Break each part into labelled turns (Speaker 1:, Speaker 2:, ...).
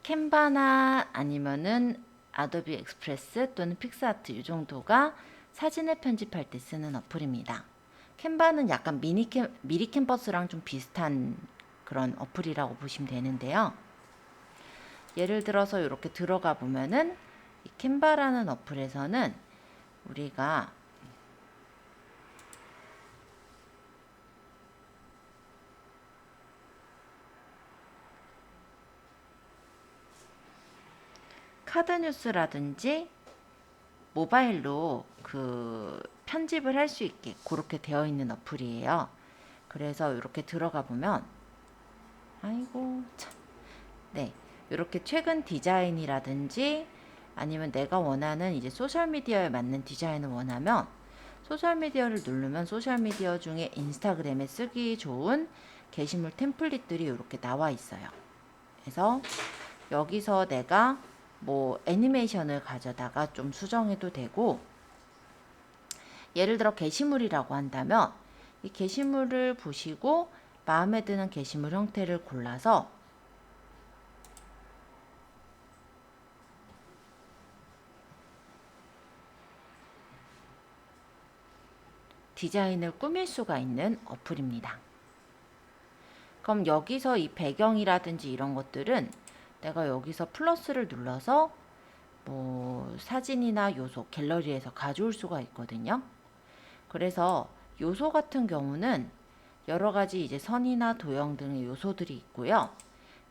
Speaker 1: 캔바나 아니면은 아도비 익스프레스 또는 픽스아트 이 정도가 사진을 편집할 때 쓰는 어플입니다. 캔바는 약간 미리 캔버스랑 좀 비슷한 그런 어플이라고 보시면 되는데요. 예를 들어서 이렇게 들어가 보면은 이 캔바라는 어플에서는 우리가 카드 뉴스라든지 모바일로 그 편집을 할 수 있게 그렇게 되어 있는 어플이에요. 그래서 이렇게 들어가 보면 아이고 참. 네. 이렇게 최근 디자인이라든지 아니면 내가 원하는 이제 소셜미디어에 맞는 디자인을 원하면 소셜미디어를 누르면 소셜미디어 중에 인스타그램에 쓰기 좋은 게시물 템플릿들이 이렇게 나와 있어요. 그래서 여기서 내가 뭐 애니메이션을 가져다가 좀 수정해도 되고, 예를 들어 게시물이라고 한다면 이 게시물을 보시고 마음에 드는 게시물 형태를 골라서 디자인을 꾸밀 수가 있는 어플입니다. 그럼 여기서 이 배경이라든지 이런 것들은 내가 여기서 플러스를 눌러서 뭐 사진이나 요소, 갤러리에서 가져올 수가 있거든요. 그래서 요소 같은 경우는 여러 가지 이제 선이나 도형 등의 요소들이 있고요.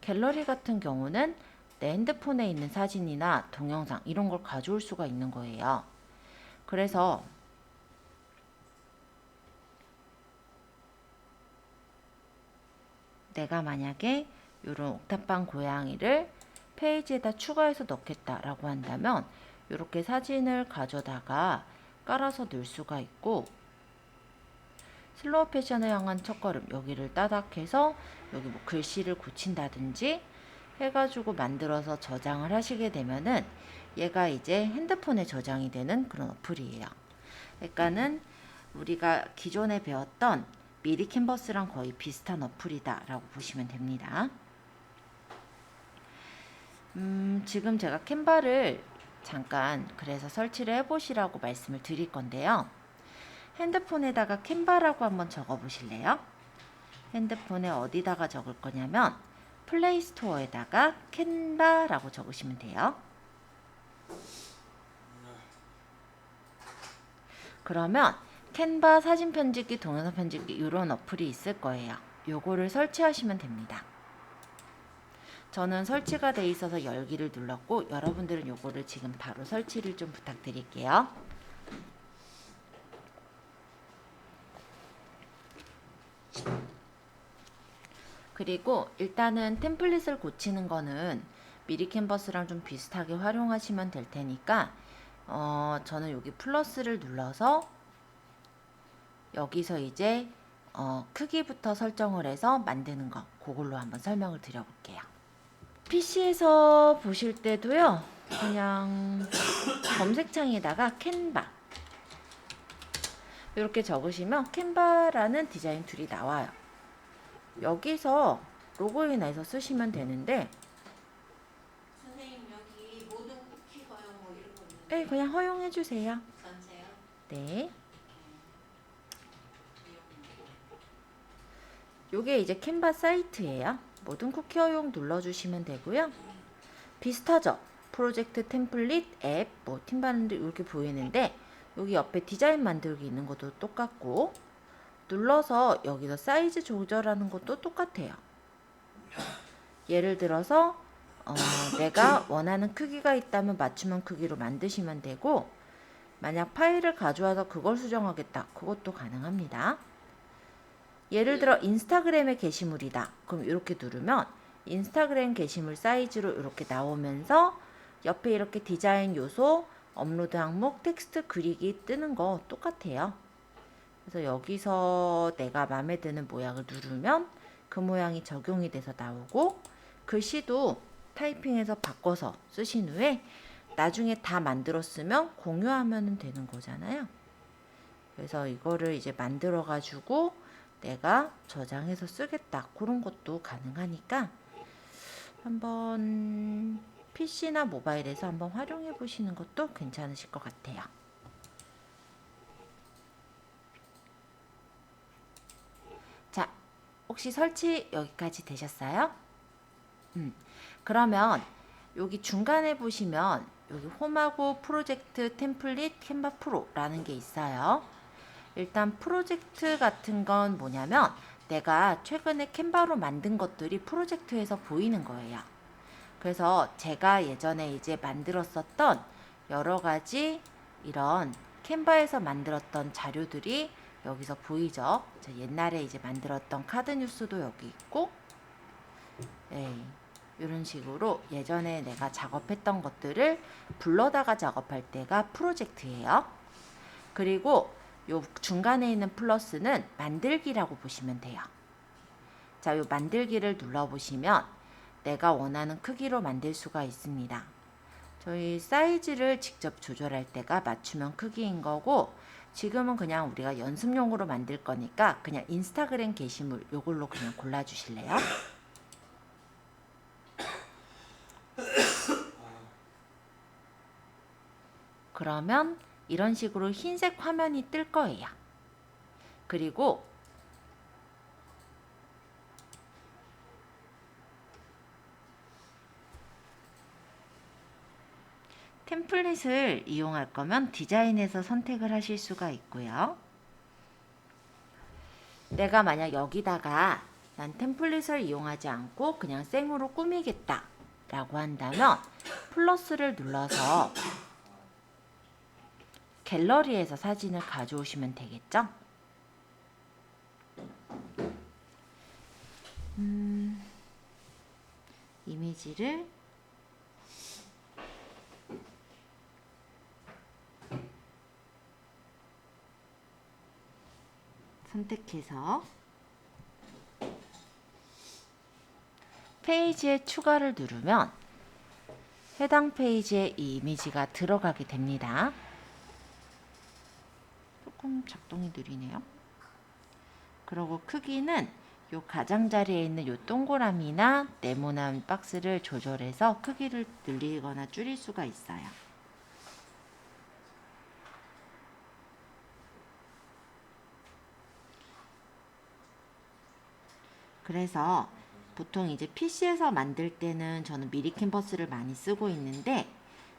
Speaker 1: 갤러리 같은 경우는 내 핸드폰에 있는 사진이나 동영상 이런 걸 가져올 수가 있는 거예요. 그래서 내가 만약에 이런 옥탑방 고양이를 페이지에다 추가해서 넣겠다라고 한다면 이렇게 사진을 가져다가 깔아서 넣을 수가 있고, 슬로우 패션을 향한 첫걸음 여기를 따닥해서 여기 뭐 글씨를 고친다든지 해가지고 만들어서 저장을 하시게 되면은 얘가 이제 핸드폰에 저장이 되는 그런 어플이에요. 그러니까는 우리가 기존에 배웠던 미리 캔버스랑 거의 비슷한 어플이다 라고 보시면 됩니다. 지금 제가 캔바를 잠깐 그래서 설치를 해보시라고 말씀을 드릴 건데요. 핸드폰에다가 캔바라고 한번 적어 보실래요? 핸드폰에 어디다가 적을 거냐면 플레이스토어에다가 캔바라고 적으시면 돼요. 그러면 캔바 사진 편집기, 동영상 편집기 이런 어플이 있을 거예요. 요거를 설치하시면 됩니다. 저는 설치가 돼 있어서 열기를 눌렀고 여러분들은 요거를 지금 바로 설치를 좀 부탁드릴게요. 그리고 일단은 템플릿을 고치는 거는 미리 캔버스랑 좀 비슷하게 활용하시면 될 테니까 저는 여기 플러스를 눌러서 여기서 이제 크기부터 설정을 해서 만드는 거 그걸로 한번 설명을 드려볼게요. PC에서 보실 때도요, 그냥 검색창에다가 캔바 이렇게 적으시면 캔바라는 디자인 툴이 나와요. 여기서 로그인해서 쓰시면 되는데,
Speaker 2: 선생님 여기 모든 쿠키 허용 뭐 이런 거 있는데
Speaker 1: 네, 그냥 허용해 주세요.
Speaker 2: 전체요?
Speaker 1: 네. 요게 이제 캔바 사이트예요. 모든 쿠키 허용 눌러주시면 되고요. 비슷하죠? 프로젝트 템플릿 앱, 뭐 팀바는데 이렇게 보이는데 여기 옆에 디자인 만들기 있는 것도 똑같고, 눌러서 여기서 사이즈 조절하는 것도 똑같아요. 예를 들어서 내가 원하는 크기가 있다면 맞춤형 크기로 만드시면 되고, 만약 파일을 가져와서 그걸 수정하겠다 그것도 가능합니다. 예를 들어 인스타그램의 게시물이다 그럼 이렇게 누르면 인스타그램 게시물 사이즈로 이렇게 나오면서 옆에 이렇게 디자인 요소, 업로드 항목, 텍스트 그리기 뜨는 거 똑같아요. 그래서 여기서 내가 마음에 드는 모양을 누르면 그 모양이 적용이 돼서 나오고, 글씨도 타이핑해서 바꿔서 쓰신 후에 나중에 다 만들었으면 공유하면 되는 거잖아요. 그래서 이거를 이제 만들어 가지고 내가 저장해서 쓰겠다 그런 것도 가능하니까 한번 PC나 모바일에서 한번 활용해 보시는 것도 괜찮으실 것 같아요. 자, 혹시 설치 여기까지 되셨어요? 그러면 여기 중간에 보시면 여기 홈하고 프로젝트 템플릿 캔바 프로라는 게 있어요. 일단 프로젝트 같은 건 뭐냐면 내가 최근에 캔바로 만든 것들이 프로젝트에서 보이는 거예요. 그래서 제가 예전에 이제 만들었었던 여러 가지 이런 캔바에서 만들었던 자료들이 여기서 보이죠. 옛날에 이제 만들었던 카드 뉴스도 여기 있고, 네, 이런 식으로 예전에 내가 작업했던 것들을 불러다가 작업할 때가 프로젝트예요. 그리고 요 중간에 있는 플러스는 만들기라고 보시면 돼요. 자, 요 만들기를 눌러보시면 내가 원하는 크기로 만들 수가 있습니다. 저희 사이즈를 직접 조절할 때가 맞춤형 크기인 거고, 지금은 그냥 우리가 연습용으로 만들 거니까 그냥 인스타그램 게시물 요걸로 그냥 골라주실래요? 그러면 이런 식으로 흰색 화면이 뜰 거예요. 그리고 템플릿을 이용할 거면 디자인에서 선택을 하실 수가 있고요. 내가 만약 여기다가 난 템플릿을 이용하지 않고 그냥 생으로 꾸미겠다 라고 한다면 플러스를 눌러서 갤러리에서 사진을 가져오시면 되겠죠? 이미지를 선택해서 페이지에 추가를 누르면 해당 페이지에 이 이미지가 들어가게 됩니다. 조금 작동이 느리네요. 그리고 크기는 요 가장자리에 있는 요 동그라미나 네모난 박스를 조절해서 크기를 늘리거나 줄일 수가 있어요. 그래서 보통 이제 PC에서 만들 때는 저는 미리 캔버스를 많이 쓰고 있는데,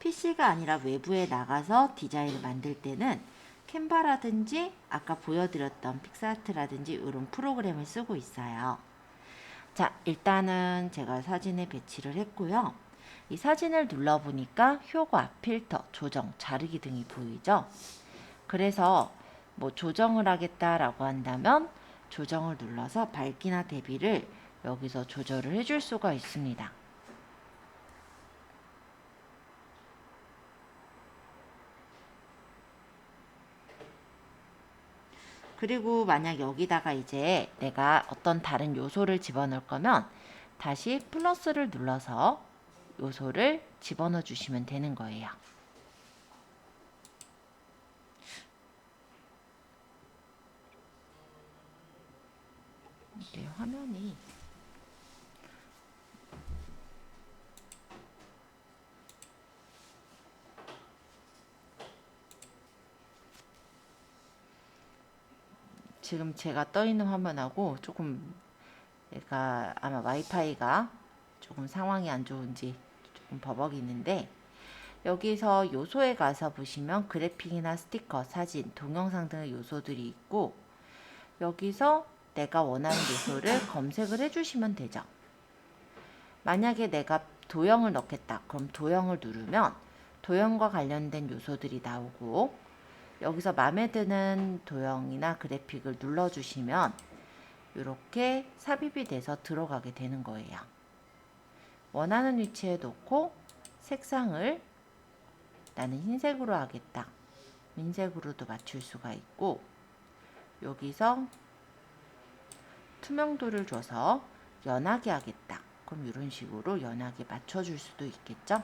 Speaker 1: PC가 아니라 외부에 나가서 디자인을 만들 때는 캔바라든지 아까 보여드렸던 픽스아트라든지 이런 프로그램을 쓰고 있어요. 자, 일단은 제가 사진에 배치를 했고요. 이 사진을 눌러보니까 효과, 필터, 조정, 자르기 등이 보이죠. 그래서 뭐 조정을 하겠다라고 한다면 조정을 눌러서 밝기나 대비를 여기서 조절을 해줄 수가 있습니다. 그리고 만약 여기다가 이제 내가 어떤 다른 요소를 집어넣을 거면 다시 플러스를 눌러서 요소를 집어넣어 주시면 되는 거예요. 이게 화면이 지금 제가 떠 있는 화면하고 조금 얘가 아마 와이파이가 조금 상황이 안 좋은지 조금 버벅이는데, 여기서 요소에 가서 보시면 그래픽이나 스티커, 사진, 동영상 등의 요소들이 있고, 여기서 내가 원하는 요소를 검색을 해주시면 되죠. 만약에 내가 도형을 넣겠다. 그럼 도형을 누르면 도형과 관련된 요소들이 나오고, 여기서 마음에 드는 도형이나 그래픽을 눌러주시면 이렇게 삽입이 돼서 들어가게 되는 거예요. 원하는 위치에 놓고 색상을 나는 흰색으로 하겠다. 민색으로도 맞출 수가 있고, 여기서 투명도를 줘서 연하게 하겠다. 그럼 이런 식으로 연하게 맞춰줄 수도 있겠죠.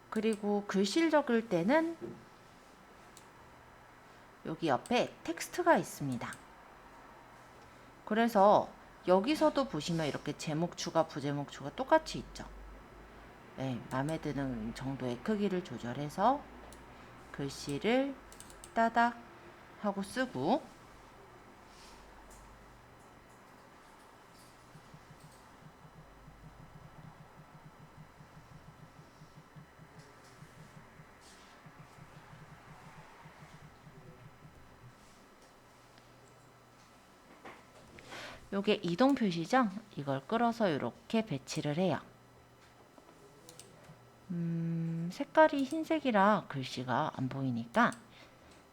Speaker 1: 그리고 글씨를 적을 때는 여기 옆에 텍스트가 있습니다. 그래서 여기서도 보시면 이렇게 제목 추가, 부제목 추가 똑같이 있죠. 네, 마음에 드는 정도의 크기를 조절해서 글씨를 따닥 하고 쓰고, 요게 이동 표시죠? 이걸 끌어서 이렇게 배치를 해요. 색깔이 흰색이라 글씨가 안 보이니까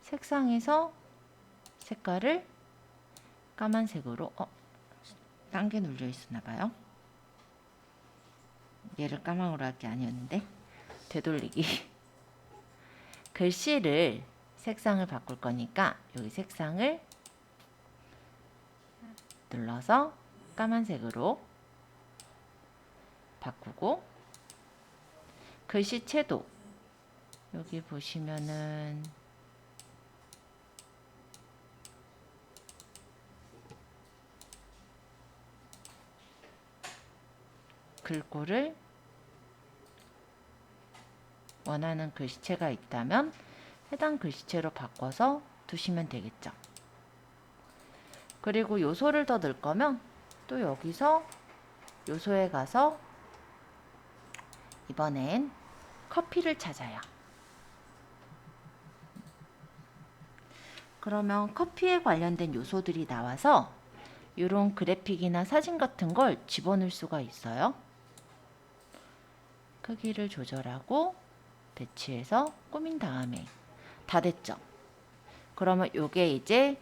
Speaker 1: 색상에서 색깔을 까만색으로, 딴 게 눌려 있었나 봐요. 얘를 까만으로 할 게 아니었는데, 되돌리기. 글씨를 색상을 바꿀 거니까 여기 색상을 눌러서 까만색으로 바꾸고, 글씨체도 여기 보시면은 글꼴을 원하는 글씨체가 있다면 해당 글씨체로 바꿔서 두시면 되겠죠. 그리고 요소를 더 넣을 거면 또 여기서 요소에 가서 이번엔 커피를 찾아요. 그러면 커피에 관련된 요소들이 나와서 이런 그래픽이나 사진 같은 걸 집어넣을 수가 있어요. 크기를 조절하고 배치해서 꾸민 다음에 다 됐죠. 그러면 요게 이제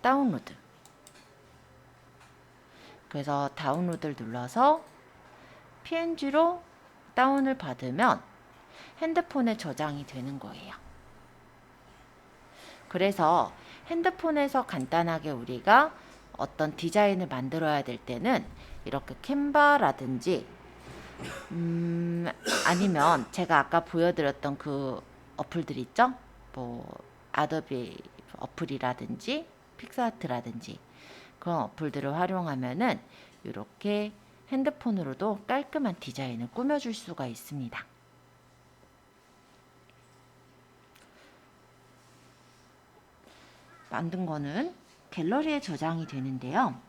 Speaker 1: 다운로드. 그래서 다운로드를 눌러서 PNG로 다운을 받으면 핸드폰에 저장이 되는 거예요. 그래서 핸드폰에서 간단하게 우리가 어떤 디자인을 만들어야 될 때는 이렇게 캔바라든지 아니면 제가 아까 보여드렸던 그 어플들 있죠? 뭐 아도비 어플이라든지 픽스아트라든지 그런 어플들을 활용하면은 이렇게 핸드폰으로도 깔끔한 디자인을 꾸며줄 수가 있습니다. 만든 거는 갤러리에 저장이 되는데요.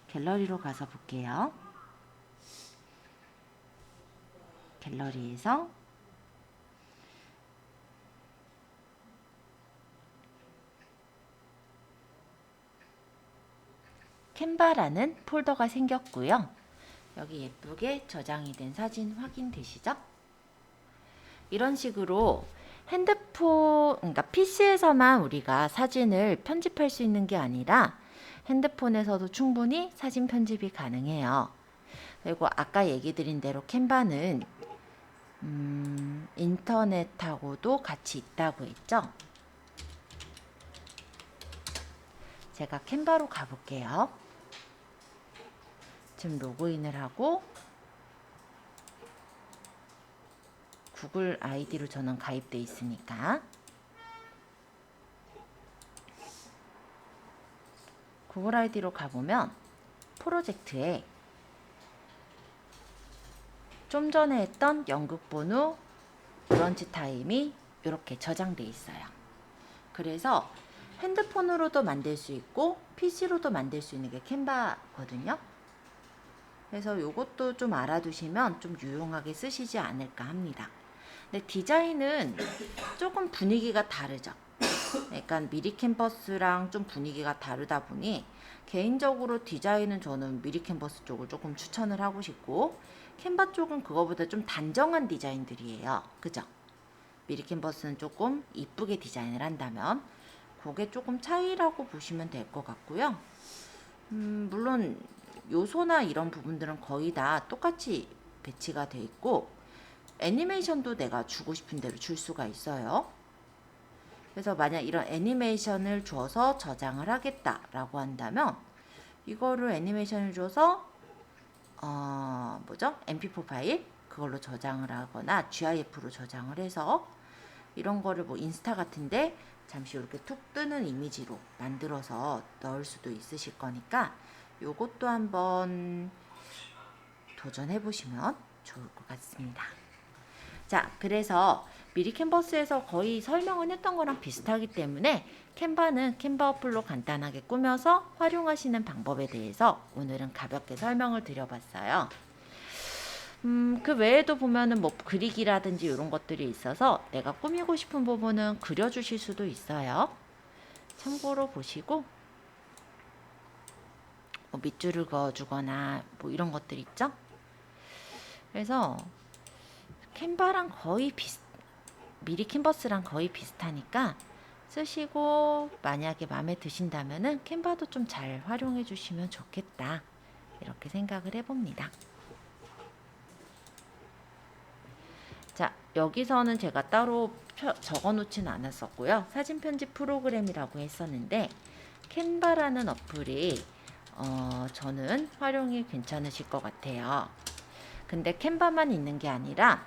Speaker 1: 갤러리로 가서 볼게요. 갤러리에서 캔바라는 폴더가 생겼고요. 여기 예쁘게 저장이 된 사진 확인되시죠? 이런 식으로 핸드폰, 그러니까 PC에서만 우리가 사진을 편집할 수 있는 게 아니라 핸드폰에서도 충분히 사진 편집이 가능해요. 그리고 아까 얘기 드린 대로 캔바는 인터넷하고도 같이 있다고 했죠? 제가 캔바로 가볼게요. 지금 로그인을 하고 구글 아이디로 저는 가입돼 있으니까 구글 아이디로 가보면 프로젝트에 좀 전에 했던 연극본우 브런치 타임이 이렇게 저장돼 있어요. 그래서 핸드폰으로도 만들 수 있고 PC로도 만들 수 있는 게 캔바거든요. 그래서 이것도 좀 알아두시면 좀 유용하게 쓰시지 않을까 합니다. 근데 디자인은 조금 분위기가 다르죠. 약간 미리 캔버스랑 좀 분위기가 다르다 보니 개인적으로 디자인은 저는 미리 캔버스 쪽을 조금 추천을 하고 싶고 캔바 쪽은 그거보다 좀 단정한 디자인들이에요. 그죠? 미리 캔버스는 조금 이쁘게 디자인을 한다면 그게 조금 차이라고 보시면 될 것 같고요. 물론 요소나 이런 부분들은 거의 다 똑같이 배치가 돼 있고 애니메이션도 내가 주고 싶은 대로 줄 수가 있어요. 그래서 만약 이런 애니메이션을 줘서 저장을 하겠다라고 한다면 이거를 애니메이션을 줘서 MP4 파일 그걸로 저장을 하거나 GIF로 저장을 해서 이런 거를 뭐 인스타 같은데 잠시 이렇게 툭 뜨는 이미지로 만들어서 넣을 수도 있으실 거니까 요것도 한번 도전해 보시면 좋을 것 같습니다. 자, 그래서 미리 캔버스에서 거의 설명은 했던 거랑 비슷하기 때문에 캔바는 캔바 어플로 간단하게 꾸며서 활용하시는 방법에 대해서 오늘은 가볍게 설명을 드려봤어요. 그 외에도 보면은 뭐 그리기라든지 이런 것들이 있어서 내가 꾸미고 싶은 부분은 그려주실 수도 있어요. 참고로 보시고 뭐 밑줄을 그어주거나 뭐 이런 것들 있죠. 그래서 캔바랑 거의 미리 캔버스랑 거의 비슷하니까 쓰시고 만약에 마음에 드신다면은 캔바도 좀 잘 활용해 주시면 좋겠다, 이렇게 생각을 해봅니다. 자, 여기서는 제가 따로 적어 놓지는 않았었고요. 사진 편집 프로그램이라고 했었는데 캔바라는 어플이 저는 활용이 괜찮으실 것 같아요. 근데 캔바만 있는 게 아니라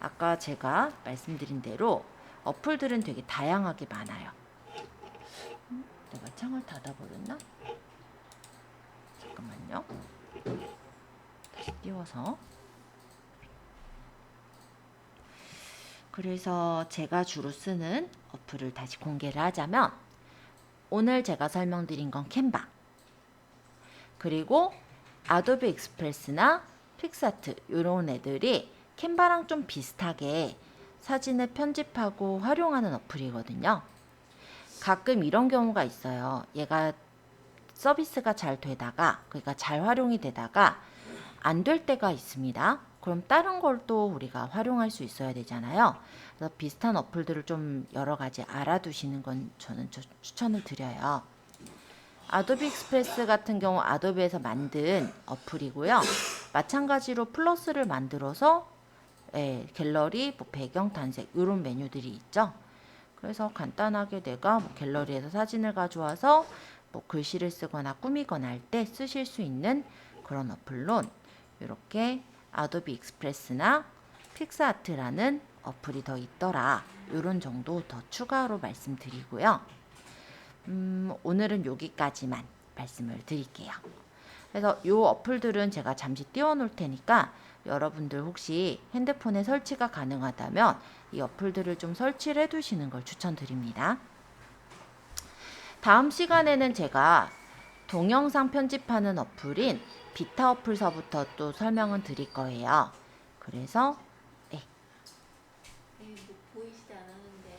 Speaker 1: 아까 제가 말씀드린 대로 어플들은 되게 다양하게 많아요. 내가 창을 닫아버렸나? 잠깐만요. 다시 띄워서. 그래서 제가 주로 쓰는 어플을 다시 공개를 하자면 오늘 제가 설명드린 건 캔바, 그리고 아도be 익스프레스나 픽스아트 이런 애들이 캔바랑 좀 비슷하게 사진을 편집하고 활용하는 어플이거든요. 가끔 이런 경우가 있어요. 얘가 서비스가 잘 되다가, 그러니까 잘 활용이 되다가 안 될 때가 있습니다. 그럼 다른 걸 또 우리가 활용할 수 있어야 되잖아요. 그래서 비슷한 어플들을 좀 여러 가지 알아두시는 건 저는 추천을 드려요. 아도비 익스프레스 같은 경우 아도비에서 만든 어플이고요. 마찬가지로 플러스를 만들어서 갤러리, 뭐 배경, 단색 이런 메뉴들이 있죠. 그래서 간단하게 내가 뭐 갤러리에서 사진을 가져와서 뭐 글씨를 쓰거나 꾸미거나 할 때 쓰실 수 있는 그런 어플론 이렇게 아도비 익스프레스나 픽스아트라는 어플이 더 있더라, 이런 정도 더 추가로 말씀드리고요. 오늘은 여기까지만 말씀을 드릴게요. 그래서 이 어플들은 제가 잠시 띄워 놓을 테니까 여러분들 혹시 핸드폰에 설치가 가능하다면 이 어플들을 좀 설치를 해 두시는 걸 추천드립니다. 다음 시간에는 제가 동영상 편집하는 어플인 비타 어플서부터 또 설명을 드릴 거예요. 그래서
Speaker 2: 뭐 보이지도 않았는데요.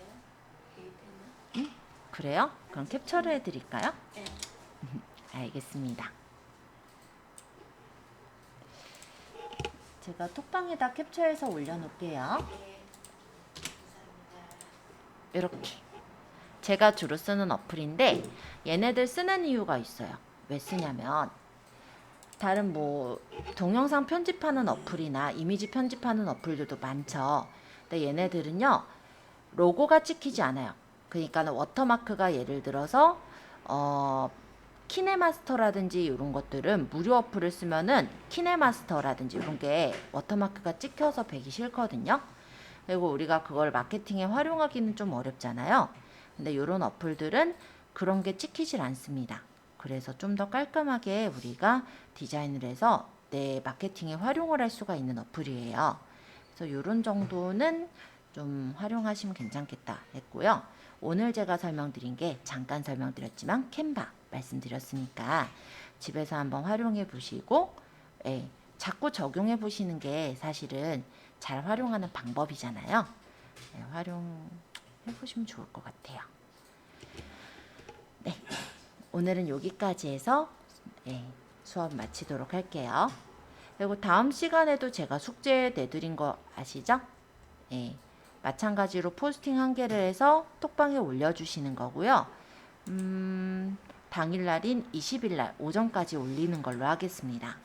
Speaker 2: 데이터는?
Speaker 1: 그래요? 그럼 캡처를 해 드릴까요?
Speaker 2: 네.
Speaker 1: 알겠습니다. 제가 톡방에다 캡처해서 올려놓을게요.
Speaker 2: 네. 감사합니다.
Speaker 1: 이렇게 제가 주로 쓰는 어플인데 얘네들 쓰는 이유가 있어요. 왜 쓰냐면 다른 뭐 동영상 편집하는 어플이나 이미지 편집하는 어플들도 많죠. 근데 얘네들은요 로고가 찍히지 않아요. 그러니까 워터마크가 예를 들어서 키네마스터라든지 이런 것들은 무료 어플을 쓰면은 키네마스터라든지 이런 게 워터마크가 찍혀서 배기 싫거든요. 그리고 우리가 그걸 마케팅에 활용하기는 좀 어렵잖아요. 근데 이런 어플들은 그런 게 찍히질 않습니다. 그래서 좀 더 깔끔하게 우리가 디자인을 해서 내 마케팅에 활용을 할 수가 있는 어플이에요. 그래서 이런 정도는 좀 활용하시면 괜찮겠다 했고요. 오늘 제가 설명드린 게 잠깐 설명드렸지만 캔바 말씀드렸으니까 집에서 한번 활용해 보시고 자꾸 적용해 보시는 게 사실은 잘 활용하는 방법이잖아요. 활용해 보시면 좋을 것 같아요. 네, 오늘은 여기까지 해서 수업 마치도록 할게요. 그리고 다음 시간에도 제가 숙제 내드린 거 아시죠? 마찬가지로 포스팅 한 개를 해서 톡방에 올려주시는 거고요. 당일날인 20일날 오전까지 올리는 걸로 하겠습니다.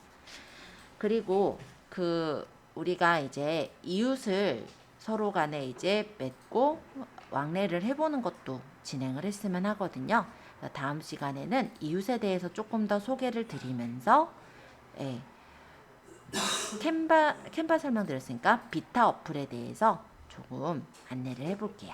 Speaker 1: 그리고 우리가 이제 이웃을 서로 간에 이제 맺고 왕래를 해보는 것도 진행을 했으면 하거든요. 다음 시간에는 이웃에 대해서 조금 더 소개를 드리면서 캔바 설명드렸으니까 비타 어플에 대해서 조금 안내를 해볼게요.